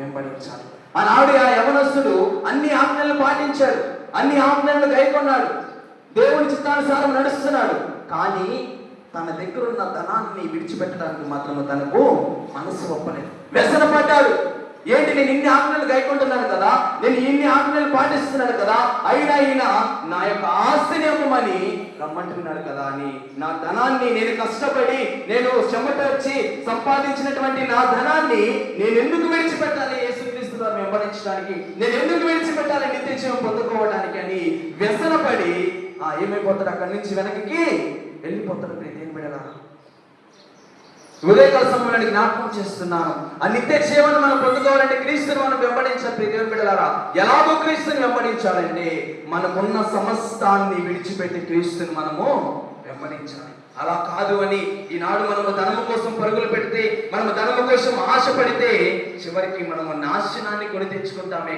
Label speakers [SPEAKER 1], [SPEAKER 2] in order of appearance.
[SPEAKER 1] వెంబడించాలి. ఆనాడు ఆ యవనస్తుడు అన్ని ఆజ్ఞలను పాటించాడు, అన్ని ఆజ్ఞలను గైకొన్నాడు, దేవుని చిత్తానుసారం నడుస్తున్నాడు. కానీ తన దగ్గర ఉన్న ధనాన్ని విడిచిపెట్టడానికి మాత్రము తనకు మనసు ఒప్పలేదు. వ్యసన పడ్డాడు. ఏంటి, నేను ఇన్ని ఆజ్ఞలు గైకొంటున్నాను కదా, నేను ఇన్ని ఆజ్ఞలు పాటిస్తున్నాను కదా, అయినా ఈయన నా యొక్క ఆస్తిని అమ్మమని రమ్మంటున్నాడు కదా అని నా ధనాన్ని, నేను కష్టపడి నేను చెమట వచ్చి సంపాదించినటువంటి నా ధనాన్ని నేను ఎందుకు విడిచిపెట్టాలి యేసుక్రీస్తు వారిని వెంబడించడానికి, నేను ఎందుకు విడిచిపెట్టాలి నిత్య జీవం పొందుకోవడానికి అని వ్యసనపడి ఏమైపోతాడు, అక్కడి నుంచి వెనక్కి వెళ్ళిపోతాడు. ప్రియమైన బిడ్డలారా, ఉదయకాల సమయానికి జ్ఞాపకం చేస్తున్నాను, ఆ నిత్య జీవాన్ని మనం పొందుకోవాలంటే క్రీస్తుని మనం వెంబడించాలి. ప్రియమైన బిడ్డలారా, ఎలాగో క్రీస్తుని వెంబడించాలంటే మనకున్న సమస్తాన్ని విడిచిపెట్టి క్రీస్తుని మనము వెంబడించాలి. అలా కాదు అని ఈనాడు మనము ధనము కోసం పరుగులు పెడితే, మనము ధనము కోసం ఆశపడితే చివరికి మనము నాశనాన్ని కొని తెచ్చుకుంటామే.